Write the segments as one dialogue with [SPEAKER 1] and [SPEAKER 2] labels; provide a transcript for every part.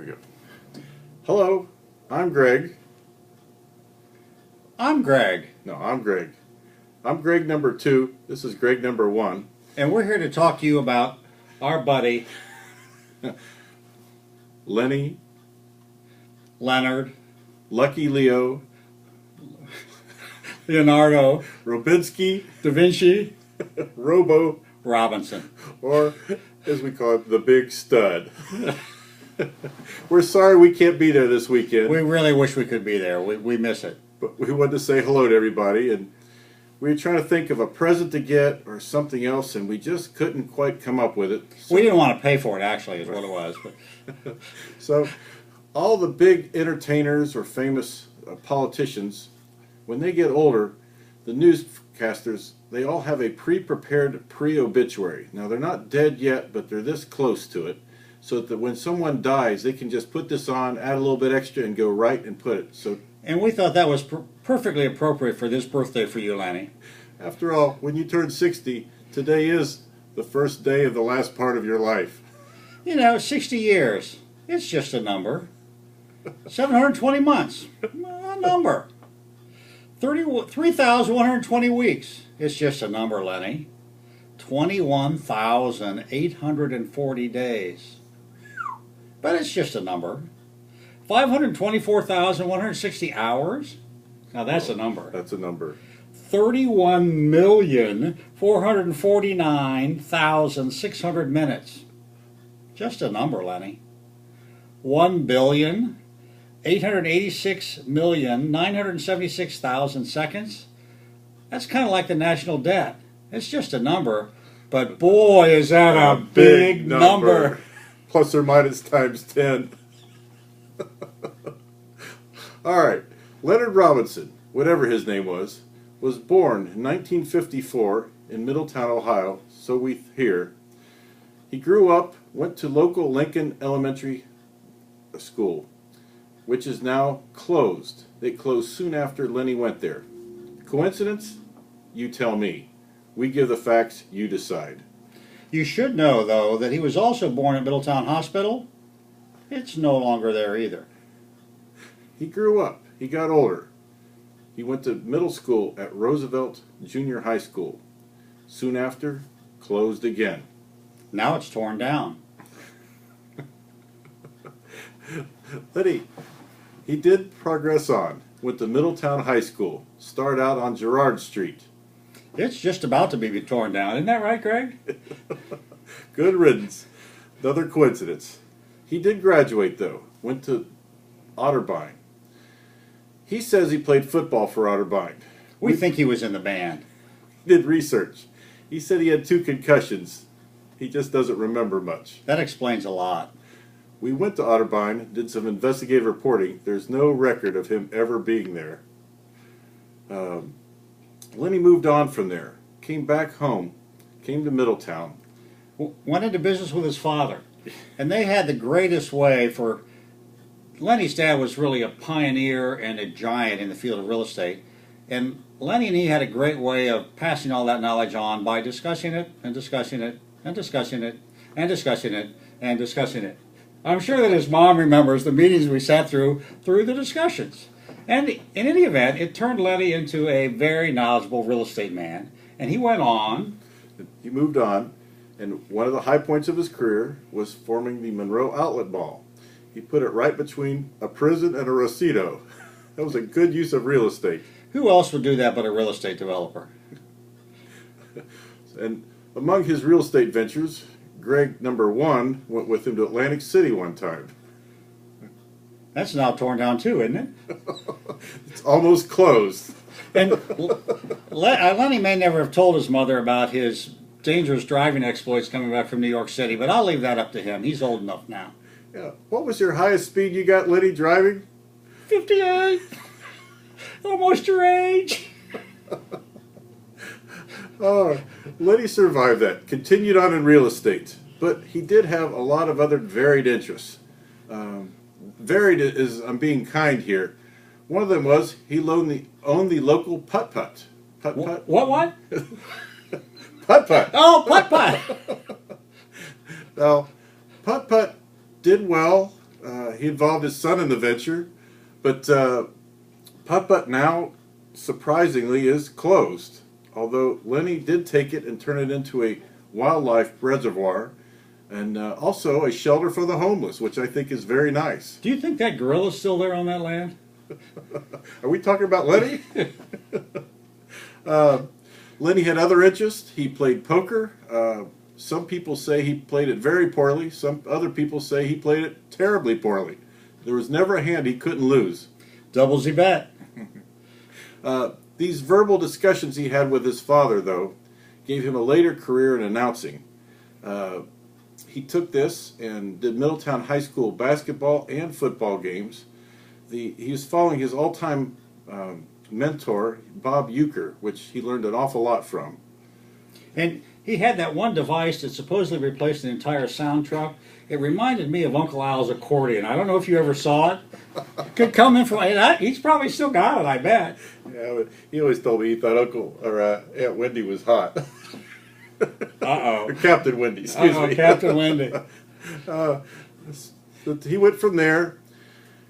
[SPEAKER 1] we go. Hello, I'm Greg.
[SPEAKER 2] I'm Greg.
[SPEAKER 1] No, I'm Greg. I'm Greg number 2. This is Greg number 1.
[SPEAKER 2] And we're here to talk to you about our buddy,
[SPEAKER 1] Lenny,
[SPEAKER 2] Leonard,
[SPEAKER 1] Lucky Leo,
[SPEAKER 2] Leonardo,
[SPEAKER 1] Robinski,
[SPEAKER 2] Da Vinci,
[SPEAKER 1] Robo,
[SPEAKER 2] Robinson.
[SPEAKER 1] or as we call it, the Big Stud. We're sorry we can't be there this weekend.
[SPEAKER 2] We really wish we could be there. We miss it.
[SPEAKER 1] But we wanted to say hello to everybody, and we were trying to think of a present to get or something else, and we just couldn't quite come up with it. So,
[SPEAKER 2] We didn't want to pay for it, actually, is what it was. But
[SPEAKER 1] so all the big entertainers or famous politicians, when they get older, the newscasters, they all have a pre-prepared pre-obituary. Now, they're not dead yet, but they're this close to it, so that when someone dies, they can just put this on, add a little bit extra, and go right and put it. So.
[SPEAKER 2] And we thought that was perfectly appropriate for this birthday for you, Lenny.
[SPEAKER 1] After all, when you turn 60, today is the first day of the last part of your life.
[SPEAKER 2] 60 years. It's just a number. 720 months. A number. 3,120 weeks. It's just a number, Lenny. 21,840 days. But it's just a number. 524,160 hours. Now that's a number.
[SPEAKER 1] That's a number.
[SPEAKER 2] 31,449,600 minutes. Just a number, Lenny. 1,886,976,000 seconds. That's kind of like the national debt. It's just a number, but boy, is that a big number.
[SPEAKER 1] Plus or minus times 10. All right. Leonard Robinson, whatever his name was born in 1954 in Middletown, Ohio, so we hear. He grew up, went to local Lincoln Elementary School, which is now closed. They closed soon after Lenny went there. Coincidence? You tell me. We give the facts, you decide.
[SPEAKER 2] You should know, though, that he was also born at Middletown Hospital. It's no longer there either.
[SPEAKER 1] He grew up. He got older. He went to middle school at Roosevelt Junior High School. Soon after, closed again.
[SPEAKER 2] Now it's torn down.
[SPEAKER 1] Lenny, he did progress on. Went to Middletown High School. Started out on Girard Street.
[SPEAKER 2] It's just about to be torn down. Isn't that right, Greg?
[SPEAKER 1] Good riddance. Another coincidence. He did graduate, though. Went to Otterbein. He says he played football for Otterbein.
[SPEAKER 2] We think he was in the band.
[SPEAKER 1] He did research. He said he had 2 concussions. He just doesn't remember much.
[SPEAKER 2] That explains a lot.
[SPEAKER 1] We went to Otterbein, did some investigative reporting. There's no record of him ever being there. Lenny moved on from there, came back home, came to Middletown.
[SPEAKER 2] Went into business with his father. And they had the greatest way for... Lenny's dad was really a pioneer and a giant in the field of real estate. And Lenny and he had a great way of passing all that knowledge on by discussing it and discussing it and discussing it and discussing it and discussing it. I'm sure that his mom remembers the meetings we sat through the discussions. And in any event, it turned Lenny into a very knowledgeable real estate man. And he went on.
[SPEAKER 1] He moved on, and one of the high points of his career was forming the Monroe Outlet Mall. He put it right between a prison and a Rosito. That was a good use of real estate.
[SPEAKER 2] Who else would do that but a real estate developer?
[SPEAKER 1] And among his real estate ventures, Greg number 1 went with him to Atlantic City one time.
[SPEAKER 2] That's now torn down too, isn't it?
[SPEAKER 1] It's almost closed.
[SPEAKER 2] And Lenny may never have told his mother about his dangerous driving exploits coming back from New York City, but I'll leave that up to him. He's old enough now.
[SPEAKER 1] Yeah. What was your highest speed you got, Lenny, driving?
[SPEAKER 2] 58. Almost your age.
[SPEAKER 1] Oh, Lenny survived that. Continued on in real estate. But he did have a lot of other varied interests. Varied is, I'm being kind here. One of them was he owned the local putt-putt. Putt-putt?
[SPEAKER 2] What?
[SPEAKER 1] Putt-putt.
[SPEAKER 2] Oh, putt-putt.
[SPEAKER 1] Now, putt-putt did well, He involved his son in the venture, but Putt-Putt now, surprisingly, is closed. Although Lenny did take it and turn it into a wildlife reservoir and also a shelter for the homeless, which I think is very nice.
[SPEAKER 2] Do you think that gorilla's still there on that land?
[SPEAKER 1] Are we talking about Lenny? Lenny had other interests. He played poker. Some people say he played it very poorly. Some other people say he played it terribly poorly. There was never a hand he couldn't lose.
[SPEAKER 2] Doubles he bet.
[SPEAKER 1] These verbal discussions he had with his father, though, gave him a later career in announcing. He took this and did Middletown High School basketball and football games. He was following his all-time mentor, Bob Euchre, which he learned an awful lot from.
[SPEAKER 2] And he had that one device that supposedly replaced an entire sound truck. It reminded me of Uncle Al's accordion. I don't know if you ever saw it. Could come in from, he's probably still got it, I bet.
[SPEAKER 1] Yeah, but he always told me he thought Aunt Wendy was hot.
[SPEAKER 2] Uh-oh.
[SPEAKER 1] Or Captain Wendy, excuse me.
[SPEAKER 2] Captain Wendy.
[SPEAKER 1] He went from there,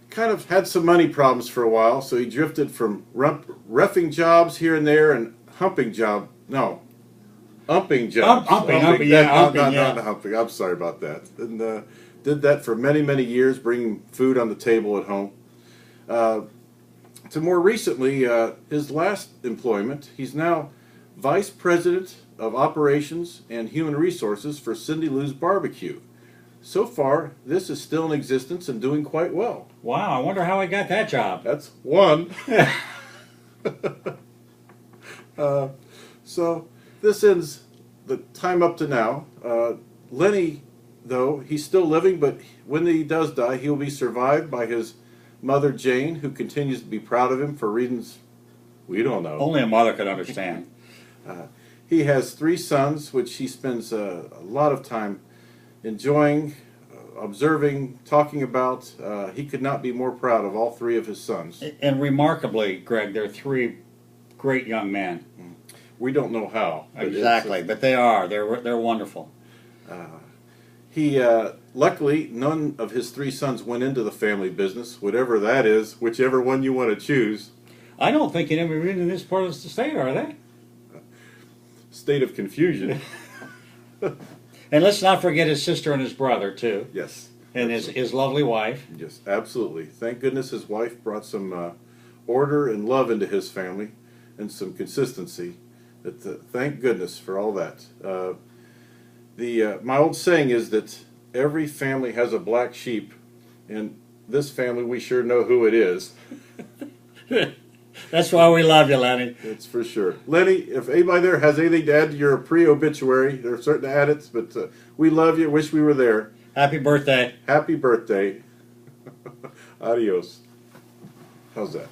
[SPEAKER 1] kind of had some money problems for a while, so he drifted from reffing jobs here and there and umping jobs.
[SPEAKER 2] Not humping.
[SPEAKER 1] I'm sorry about that. And did that for many, many years, bringing food on the table at home. To more recently, his last employment, he's now Vice President of Operations and Human Resources for Cindy Lou's Barbecue. So far, this is still in existence and doing quite well.
[SPEAKER 2] Wow, I wonder how he got that job.
[SPEAKER 1] That's one. So this ends the time up to now. Lenny, though, he's still living, but when he does die, he'll be survived by his mother, Jane, who continues to be proud of him for reasons we don't know.
[SPEAKER 2] Only a mother could understand.
[SPEAKER 1] He has 3 sons, which he spends a lot of time enjoying, observing, talking about. He could not be more proud of all 3 of his sons.
[SPEAKER 2] And remarkably, Greg, they're 3 great young men.
[SPEAKER 1] We don't know how.
[SPEAKER 2] Exactly, but they are. They're wonderful.
[SPEAKER 1] Luckily, none of his 3 sons went into the family business, whatever that is, whichever one you want to choose.
[SPEAKER 2] I don't think any of them are in this part of the state, are they?
[SPEAKER 1] State of confusion.
[SPEAKER 2] And let's not forget his sister and his brother, too.
[SPEAKER 1] Yes.
[SPEAKER 2] And his lovely wife.
[SPEAKER 1] Yes, absolutely. Thank goodness his wife brought some order and love into his family and some consistency. Thank goodness for all that. My old saying is that every family has a black sheep, and this family, we sure know who it is.
[SPEAKER 2] That's why we love you, Lenny.
[SPEAKER 1] That's for sure. Lenny, if anybody there has anything to add to your pre-obituary, there are certain edits, but we love you. Wish we were there.
[SPEAKER 2] Happy birthday.
[SPEAKER 1] Happy birthday. Adios. How's that?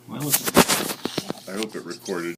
[SPEAKER 2] Well,
[SPEAKER 1] I hope it recorded.